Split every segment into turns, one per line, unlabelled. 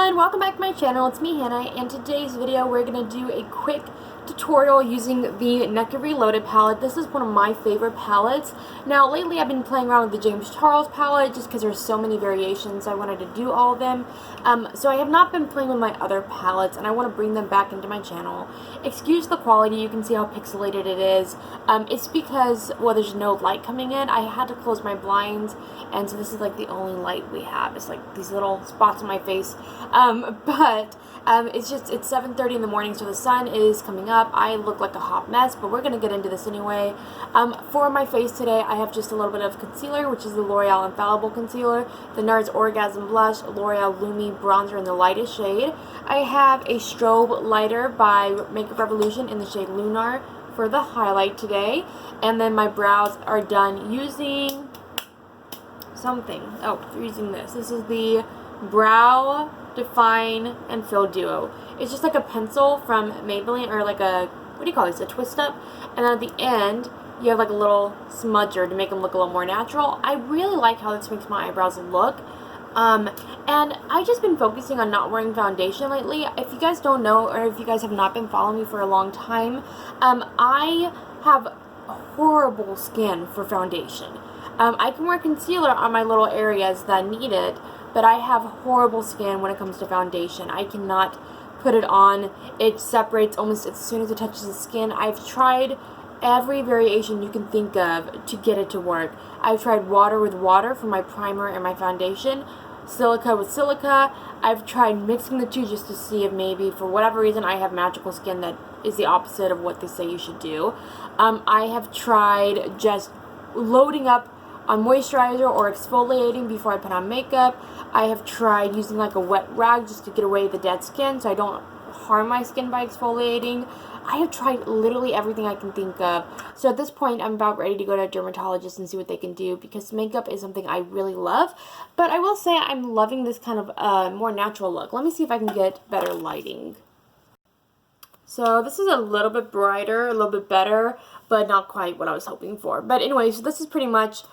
everyone, welcome back to my channel. It's me, Hannah. In today's video we're going to do a quick tutorial using the NECA Reloaded palette. This is one of my favorite palettes. Now lately I've been playing around with the James Charles palette just because there's so many variations. I wanted to do all of them. So I have not been playing with my other palettes and I want to bring them back into my channel. Excuse the quality, you can see how pixelated it is. It's because, well, there's no light coming in. I had to close my blinds and so this is like the only light we have. It's like these little spots on my face. It's 7:30 in the morning, so the sun is coming up. I look like a hot mess, but we're going to get into this anyway. For my face today, I have just a little bit of concealer, which is the L'Oreal Infallible Concealer, the NARS Orgasm Blush, L'Oreal Lumi Bronzer in the lightest shade. I have a strobe lighter by Makeup Revolution in the shade Lunar for the highlight today. And then my brows are done using something. Oh, they're using this. This is the Brow Define and Fill Duo. It's just like a pencil from Maybelline, or like a, what do you call this, a twist up, and then at the end you have like a little smudger to make them look a little more natural. I really like how this makes my eyebrows look. And I've just been focusing on not wearing foundation lately. If you guys don't know, or if you guys have not been following me for a long time, I have horrible skin for foundation. I can wear concealer on my little areas that need it, but I have horrible skin when it comes to foundation. I cannot put it on. It separates almost as soon as it touches the skin. I've tried every variation you can think of to get it to work. I've tried water with water for my primer and my foundation, silica with silica. I've tried mixing the two just to see if maybe for whatever reason I have magical skin that is the opposite of what they say you should do. I have tried just loading up on moisturizer or exfoliating before I put on makeup. I have tried using like a wet rag just to get away the dead skin so I don't harm my skin by exfoliating. I have tried literally everything I can think of. So at this point, I'm about ready to go to a dermatologist and see what they can do, because makeup is something I really love. But I will say I'm loving this kind of more natural look. Let me see if I can get better lighting. So this is a little bit brighter, a little bit better, but not quite what I was hoping for. But anyway, so this is pretty much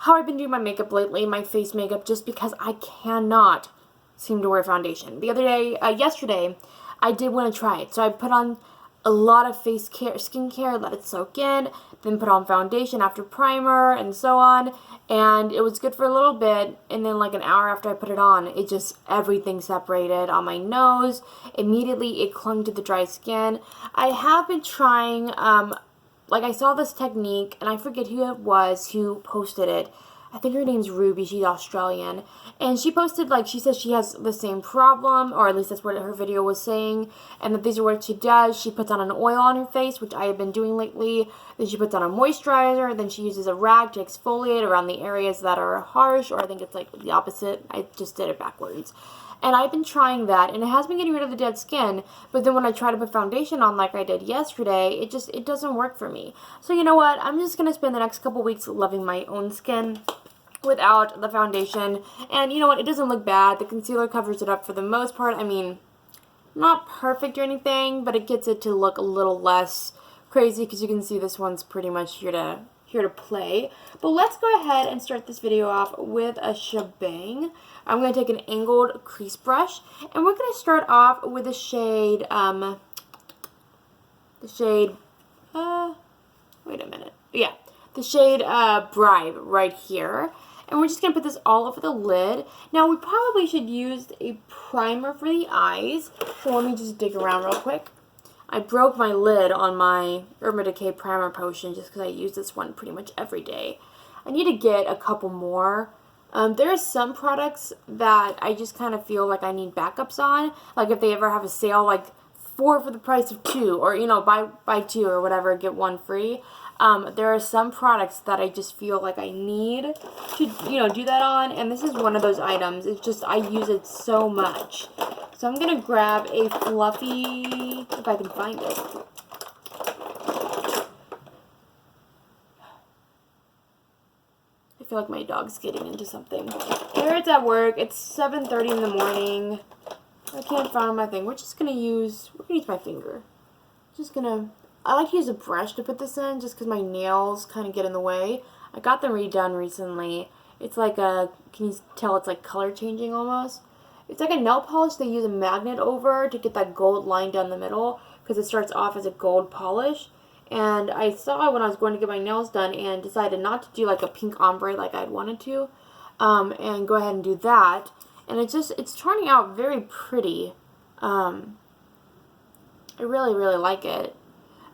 how I've been doing my makeup lately, my face makeup, just because I cannot seem to wear foundation. The other day, yesterday, I did want to try it. So I put on a lot of face care, skincare, let it soak in, then put on foundation after primer and so on. And it was good for a little bit, and then like an hour after I put it on, it just, everything separated on my nose. Immediately it clung to the dry skin. I have been trying, like I saw this technique, and I forget who it was who posted it. I think her name's Ruby, she's Australian. And she posted, like, she says she has the same problem, or at least that's what her video was saying, and that these are what she does. She puts on an oil on her face, which I have been doing lately. Then she puts on a moisturizer, then she uses a rag to exfoliate around the areas that are harsh, or I think it's like the opposite. I just did it backwards. And I've been trying that, and it has been getting rid of the dead skin, but then when I try to put foundation on like I did yesterday, it doesn't work for me. So you know what, I'm just going to spend the next couple weeks loving my own skin without the foundation. And you know what, it doesn't look bad. The concealer covers it up for the most part. I mean, not perfect or anything, but it gets it to look a little less crazy, because you can see this one's pretty much here to play. But let's go ahead and start this video off with a shebang. I'm going to take an angled crease brush, and we're going to start off with the shade, wait a minute, yeah, the shade Bribe right here. And we're just going to put this all over the lid. Now, we probably should use a primer for the eyes, so let me just dig around real quick. I broke my lid on my Decay primer potion just because I use this one pretty much every day. I need to get a couple more. There are some products that I just kind of feel like I need backups on. Like if they ever have a sale, like 4 for the price of 2, or you know, buy 2 or whatever, get 1 free. There are some products that I just feel like I need to, you know, do that on, and this is one of those items. It's just, I use it so much. So I'm going to grab a fluffy, if I can find it. I feel like my dog's getting into something. Here it's at work. It's 7:30 in the morning. I can't find my thing. We're going to use my finger. I like to use a brush to put this in just because my nails kind of get in the way. I got them redone recently. It's like can you tell it's like color changing almost? It's like a nail polish they use a magnet over to get that gold line down the middle, because it starts off as a gold polish. And I saw it when I was going to get my nails done and decided not to do like a pink ombre like I'd wanted to, and go ahead and do that. And it's turning out very pretty. I really, really like it.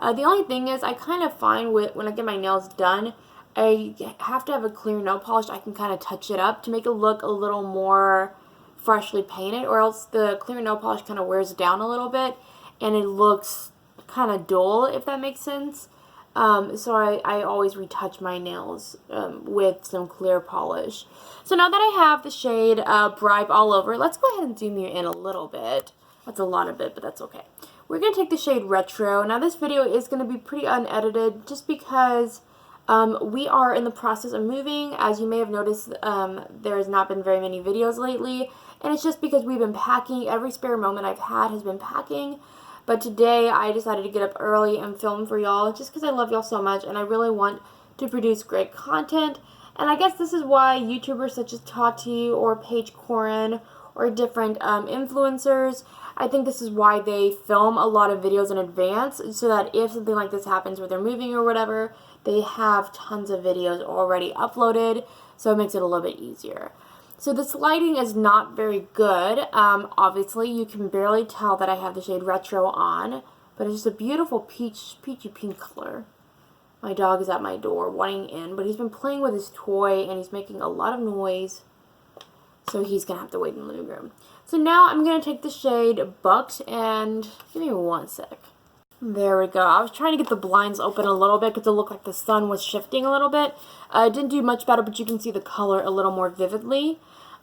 The only thing is, I kind of find when I get my nails done, I have to have a clear nail polish. I can kind of touch it up to make it look a little more freshly painted, or else the clear nail polish kind of wears down a little bit and it looks kind of dull, if that makes sense. So I always retouch my nails with some clear polish. So now that I have the shade Bribe All Over, let's go ahead and zoom you in a little bit. That's a lot of it, but that's okay. We're going to take the shade Retro. Now this video is going to be pretty unedited just because we are in the process of moving. As you may have noticed, there has not been very many videos lately, and it's just because we've been packing. Every spare moment I've had has been packing. But today I decided to get up early and film for y'all just because I love y'all so much and I really want to produce great content. And I guess this is why YouTubers such as Tati or Paige Corin or different influencers, I think this is why they film a lot of videos in advance, so that if something like this happens where they're moving or whatever, they have tons of videos already uploaded, so it makes it a little bit easier. So this lighting is not very good. Obviously, you can barely tell that I have the shade Retro on, but it's just a beautiful peachy pink color. My dog is at my door wanting in, but he's been playing with his toy and he's making a lot of noise, so he's going to have to wait in the living room. So now I'm going to take the shade Bucked, and give me one sec. There we go. I was trying to get the blinds open a little bit because it looked like the sun was shifting a little bit. It didn't do much better, but you can see the color a little more vividly.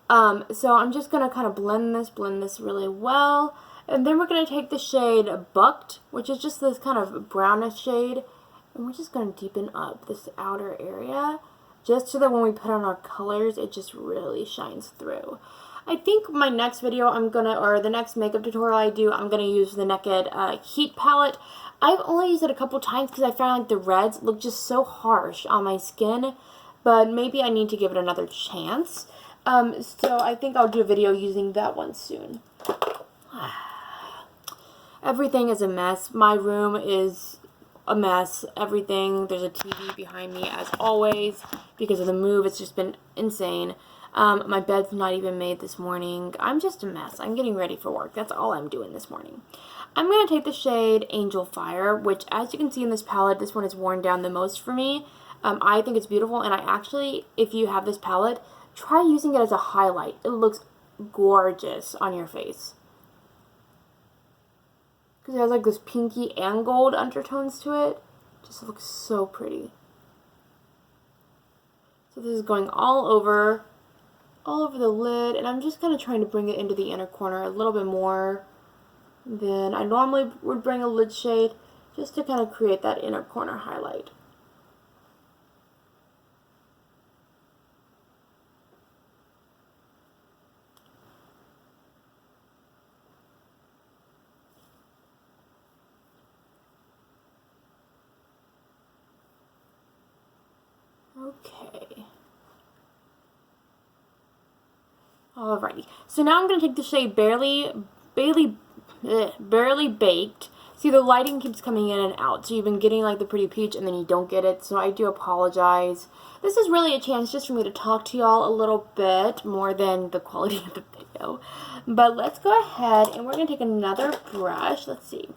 So I'm just going to kind of blend this really well. And then we're going to take the shade Bucked, which is just this kind of brownish shade. And we're just going to deepen up this outer area, just so that when we put on our colors, it just really shines through. I think my next video or the next makeup tutorial I do, I'm going to use the Naked Heat palette. I've only used it a couple times because I found like the reds look just so harsh on my skin, but maybe I need to give it another chance. So I think I'll do a video using that one soon. Everything is a mess. My room is a mess. Everything. There's a TV behind me as always because of the move. It's just been insane. My bed's not even made this morning. I'm just a mess. I'm getting ready for work. That's all I'm doing this morning. I'm going to take the shade Angel Fire, which as you can see in this palette, this one is worn down the most for me. I think it's beautiful, and I actually, if you have this palette, try using it as a highlight. It looks gorgeous on your face. Because it has like this pinky and gold undertones to it. Just looks so pretty. So this is going all over the lid, and I'm just kind of trying to bring it into the inner corner a little bit more than I normally would bring a lid shade, just to kind of create that inner corner highlight. Okay. Alrighty. So now I'm going to take the shade Barely Baked. See, the lighting keeps coming in and out. So you've been getting like the pretty peach and then you don't get it. So I do apologize. This is really a chance just for me to talk to y'all a little bit more than the quality of the video. But let's go ahead and we're going to take another brush. Let's see.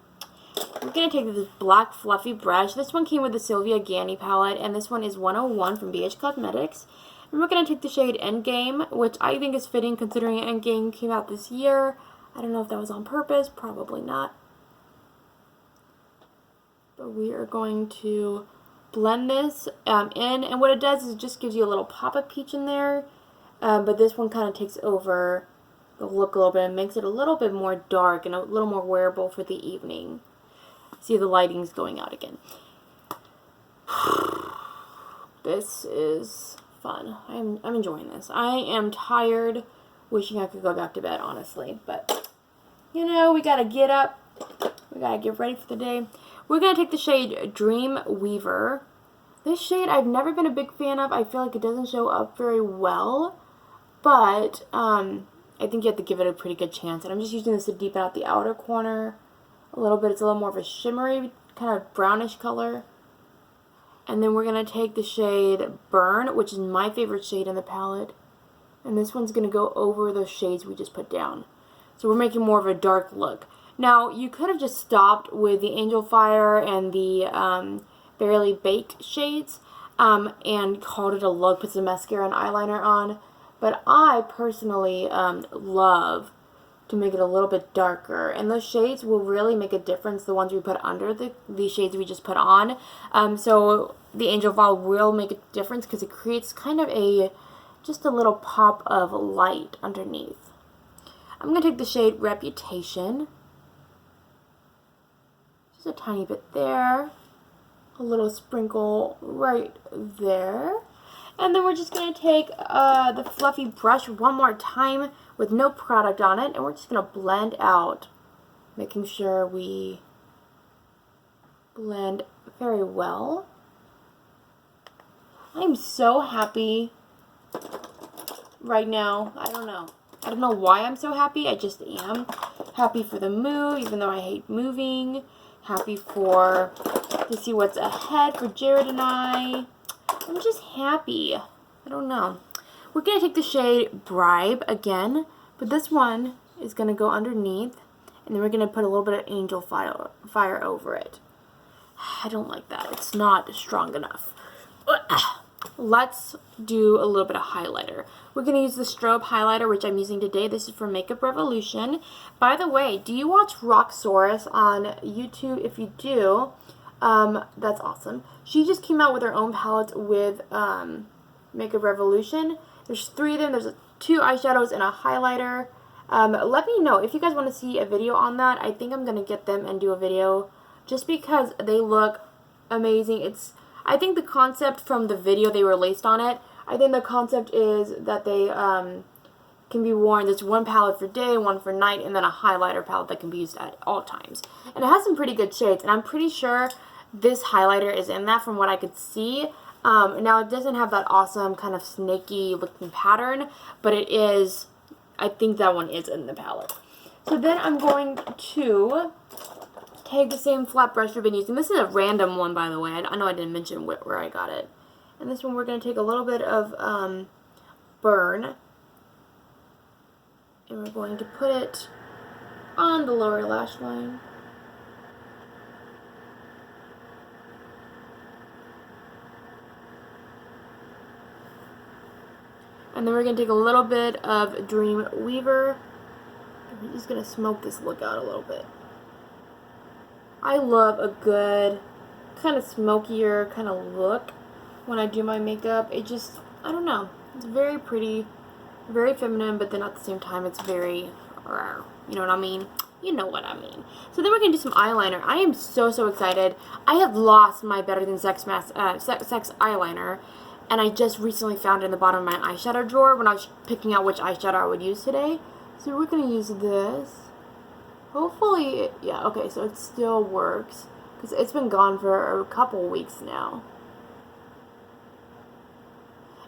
We're going to take this black fluffy brush. This one came with the Sylvia Ganni palette, and this one is 101 from BH Cosmetics. And we're going to take the shade Endgame, which I think is fitting considering Endgame came out this year. I don't know if that was on purpose, probably not. But we are going to blend this in, and what it does is it just gives you a little pop of peach in there. But this one kind of takes over the look a little bit and makes it a little bit more dark and a little more wearable for the evening. See, the lighting's going out again. This is fun. I'm enjoying this. I am tired, wishing I could go back to bed, honestly. But, you know, we gotta get up. We gotta get ready for the day. We're gonna take the shade Dream Weaver. This shade I've never been a big fan of. I feel like it doesn't show up very well. But, I think you have to give it a pretty good chance. And I'm just using this to deepen out the outer corner a little bit. It's a little more of a shimmery, kind of brownish color. And then we're going to take the shade Burn, which is my favorite shade in the palette. And this one's going to go over those shades we just put down. So we're making more of a dark look. Now, you could have just stopped with the Angel Fire and the Barely Baked shades and called it a look, put some mascara and eyeliner on. But I personally love to make it a little bit darker. And those shades will really make a difference, the ones we put under the shades we just put on. So the Angel Fire will make a difference because it creates kind of just a little pop of light underneath. I'm going to take the shade Reputation. Just a tiny bit there. A little sprinkle right there. And then we're just going to take the fluffy brush one more time with no product on it. And we're just going to blend out. Making sure we blend very well. I'm so happy right now. I don't know why I'm so happy. I just am. Happy for the move, even though I hate moving. Happy to see what's ahead for Jared and I. I'm just happy. I don't know. We're going to take the shade Bribe again, but this one is going to go underneath, and then we're going to put a little bit of Angel Fire over it. I don't like that. It's not strong enough. Let's do a little bit of highlighter. We're going to use the strobe highlighter, which I'm using today. This is from Makeup Revolution. By the way, do you watch Roxsaurus on YouTube? If you do, that's awesome. She just came out with her own palette with Makeup Revolution. There's 3 of them. There's 2 eyeshadows and a highlighter. Let me know if you guys want to see a video on that. I think I'm going to get them and do a video just because they look amazing. I think the concept from the video they released on it, I think the concept is that they can be worn. There's one palette for day, one for night, and then a highlighter palette that can be used at all times. And it has some pretty good shades, and I'm pretty sure this highlighter is in that from what I could see. Now, it doesn't have that awesome kind of snaky looking pattern, but it is, I think that one is in the palette. So then I'm going to take the same flat brush we've been using. This is a random one, by the way. I know I didn't mention where I got it. And this one we're going to take a little bit of Burn. And we're going to put it on the lower lash line. And then we're going to take a little bit of Dream Weaver. And we're just going to smoke this look out a little bit. I love a good kind of smokier kind of look when I do my makeup. It just, I don't know. It's very pretty, very feminine, but then at the same time it's very, you know what I mean? You know what I mean. So then we're going to do some eyeliner. I am so excited. I have lost my Better Than Sex eyeliner. And I just recently found it in the bottom of my eyeshadow drawer when I was picking out which eyeshadow I would use today. So we're going to use this. Hopefully, yeah, okay, so it still works. Because it's been gone for a couple weeks now.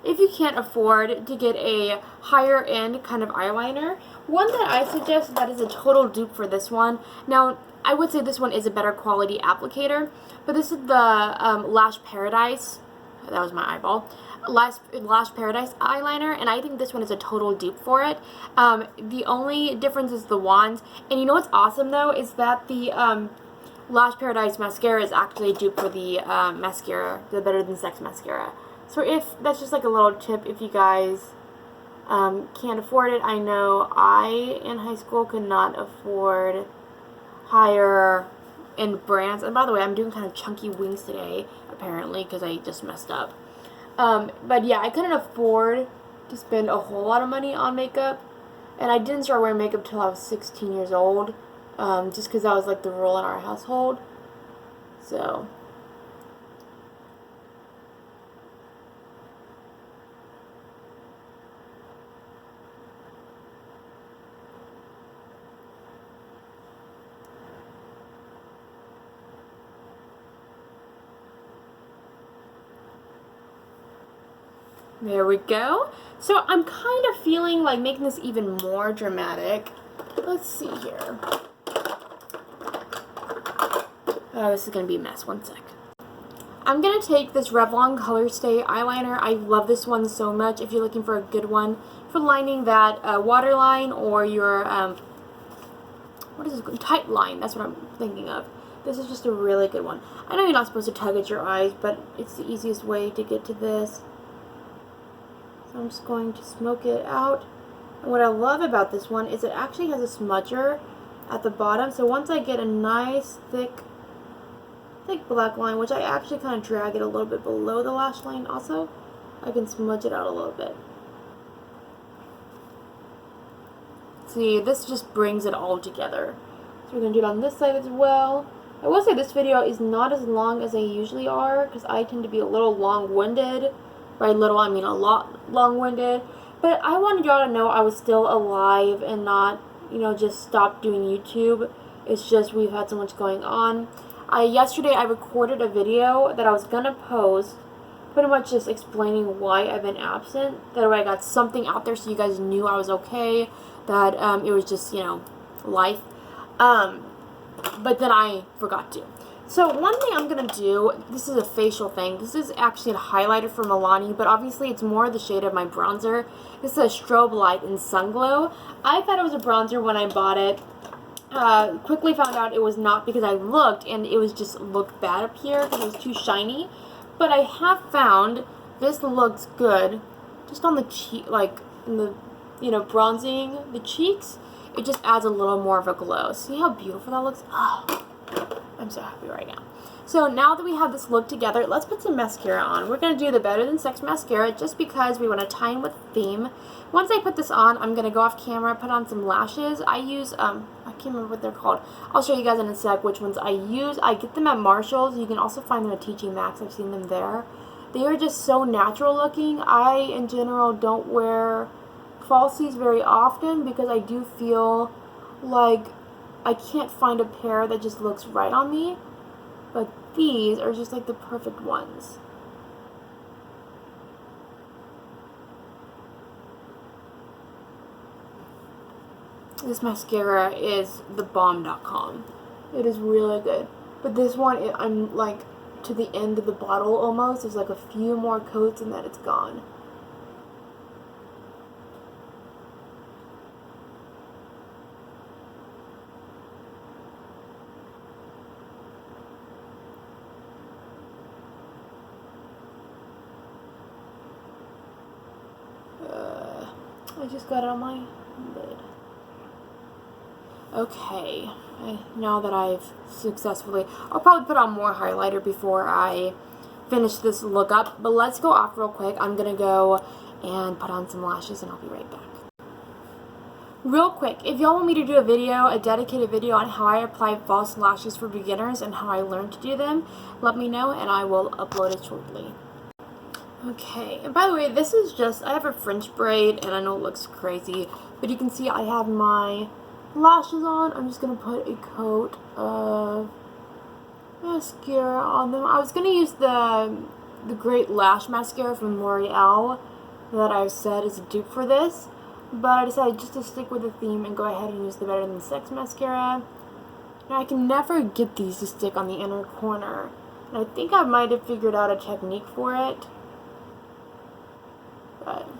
If you can't afford to get a higher end kind of eyeliner, one that I suggest that is a total dupe for this one. Now, I would say this one is a better quality applicator. But this is the Lash Paradise. That was my eyeball. Lash Paradise eyeliner, and I think this one is a total dupe for it. The only difference is the wands. And you know what's awesome though is that the Lash Paradise mascara is actually a dupe for the mascara, the Better Than Sex mascara. So if that's just like a little tip, if you guys can't afford it. I know I in high school could not afford higher end brands. And by the way, I'm doing kind of chunky wings today, apparently, because I just messed up. But yeah, I couldn't afford to spend a whole lot of money on makeup. And I didn't start wearing makeup till I was 16 years old. Just because that was like the rule in our household. So There we go. So I'm kind of feeling like making this even more dramatic. Let's see here. Oh, this is going to be a mess. One sec. I'm going to take this Revlon Color Stay eyeliner. I love this one so much. If you're looking for a good one for lining that waterline or your, what is this? Tight line. That's what I'm thinking of. This is just a really good one. I know you're not supposed to tug at your eyes, but it's the easiest way to get to this. So I'm just going to smoke it out. And what I love about this one is it actually has a smudger at the bottom. So once I get a nice thick black line, which I actually kind of drag it a little bit below the lash line also, I can smudge it out a little bit. See, this just brings it all together. So we're going to do it on this side as well. I will say this video is not as long as they usually are because I tend to be a little long-winded. By little, I mean a lot long-winded. But I wanted y'all to know I was still alive and not, you know, just stopped doing YouTube. It's just we've had so much going on. Yesterday I recorded a video that I was going to post, pretty much just explaining why I've been absent. That way I got something out there so you guys knew I was okay, that it was just, you know, life. But then I forgot to. So one thing I'm going to do, this is a facial thing. This is actually a highlighter from Milani, but obviously it's more the shade of my bronzer. This is a Strobe Light in Sun Glow. I thought it was a bronzer when I bought it. Quickly found out it was not because I looked and it was just looked bad up here because it was too shiny. But I have found this looks good just on the cheek, like in the, you know, bronzing the cheeks. It just adds a little more of a glow. See how beautiful that looks? Oh, I'm so happy right now. So now that we have this look together, let's put some mascara on. We're going to do the Better Than Sex mascara just because we want to tie in with the theme. Once I put this on, I'm going to go off camera, put on some lashes. I use, I can't remember what they're called. I'll show you guys in a sec which ones I use. I get them at Marshall's. You can also find them at TJ Maxx. I've seen them there. They are just so natural looking. I, in general, don't wear falsies very often because I do feel like I can't find a pair that just looks right on me. But these are just like the perfect ones. This mascara is thebomb.com. It is really good. But this one, I'm like to the end of the bottle almost. There's like a few more coats and then it's gone. I just got it on my lid. Okay, now that I've successfully, I'll probably put on more highlighter before I finish this look up, but let's go off real quick. I'm gonna go and put on some lashes and I'll be right back. Real quick, if y'all want me to do a video, a dedicated video on how I apply false lashes for beginners and how I learned to do them, let me know and I will upload it shortly. Okay, and by the way, this is just, I have a French braid, and I know it looks crazy, but you can see I have my lashes on. I'm just going to put a coat of mascara on them. I was going to use the Great Lash Mascara from L'Oreal that I've said is a dupe for this, but I decided just to stick with the theme and go ahead and use the Better Than Sex mascara. Now, I can never get these to stick on the inner corner, and I think I might have figured out a technique for it. But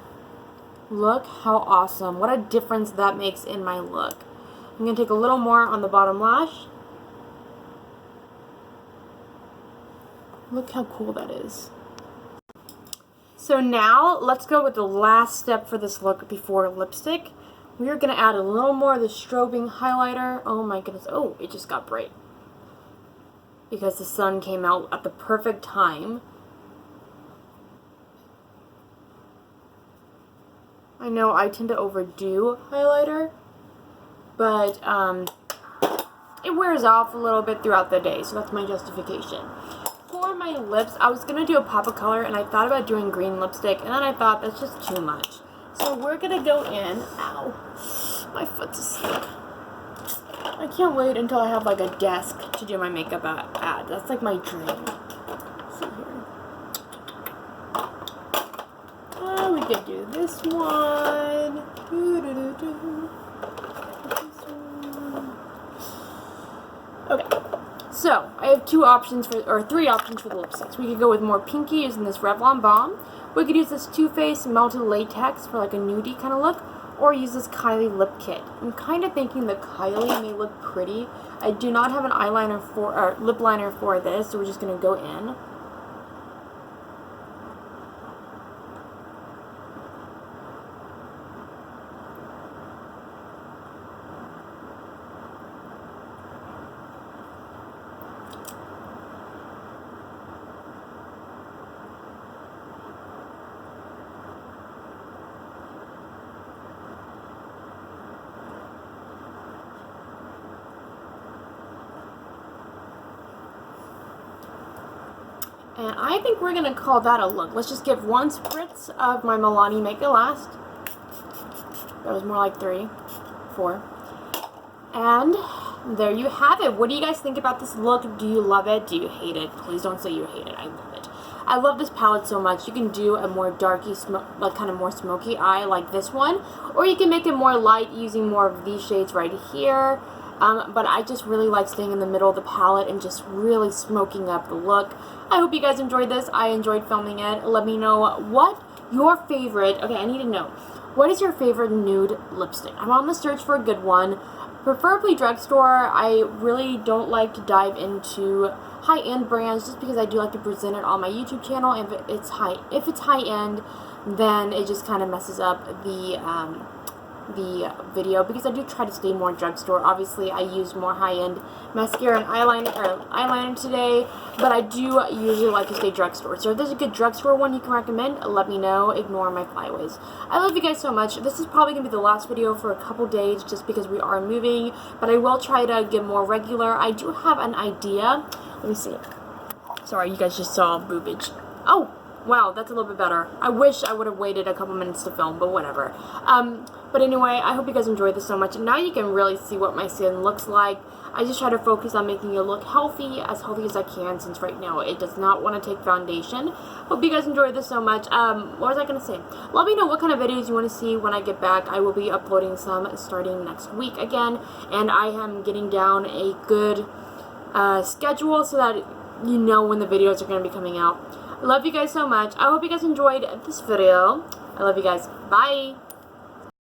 look how awesome. What a difference that makes in my look. I'm going to take a little more on the bottom lash. Look how cool that is. So now let's go with the last step for this look before lipstick. We are going to add a little more of the strobing highlighter. Oh my goodness. Oh, it just got bright. Because the sun came out at the perfect time. I know I tend to overdo highlighter, but it wears off a little bit throughout the day, so that's my justification. For my lips, I was going to do a pop of color, and I thought about doing green lipstick, and then I thought that's just too much. So we're going to go in, ow, my foot's asleep. I can't wait until I have like a desk to do my makeup at. That's like my dream. Let's see here. could do this one. Okay. So, I have three options for the lipsticks. We could go with more pinky using this Revlon Balm. We could use this Too Faced Melted Latex for like a nudie kind of look. Or use this Kylie Lip Kit. I'm kind of thinking the Kylie may look pretty. I do not have an lip liner for this, so we're just going to go in. And I think we're going to call that a look. Let's just give one spritz of my Milani Make It Last. That was more like 3, 4. And there you have it. What do you guys think about this look? Do you love it? Do you hate it? Please don't say you hate it. I love it. I love this palette so much. You can do a more darky, like kind of more smoky eye like this one. Or you can make it more light using more of these shades right here. But I just really like staying in the middle of the palette and just really smoking up the look. I hope you guys enjoyed this. I enjoyed filming it. Let me know what your favorite, okay, I need to know, what is your favorite nude lipstick? I'm on the search for a good one, preferably drugstore. I really don't like to dive into high-end brands just because I do like to present it on my YouTube channel. If it's high-end, then it just kind of messes up the video, because I do try to stay more drugstore. Obviously, I use more high-end mascara and eyeliner today, but I do usually like to stay drugstore. So if there's a good drugstore one you can recommend, let me know. Ignore my flyaways. I love you guys so much. This is probably going to be the last video for a couple days just because we are moving, but I will try to get more regular. I do have an idea. Let me see. Sorry, you guys just saw boobage. Oh! Wow, that's a little bit better. I wish I would have waited a couple minutes to film, but whatever. But anyway, I hope you guys enjoyed this so much. And now you can really see what my skin looks like. I just try to focus on making it look healthy as I can, since right now it does not want to take foundation. Hope you guys enjoyed this so much. What was I going to say? Let me know what kind of videos you want to see when I get back. I will be uploading some starting next week again. And I am getting down a good schedule so that you know when the videos are going to be coming out. I love you guys so much. I hope you guys enjoyed this video. I love you guys. Bye.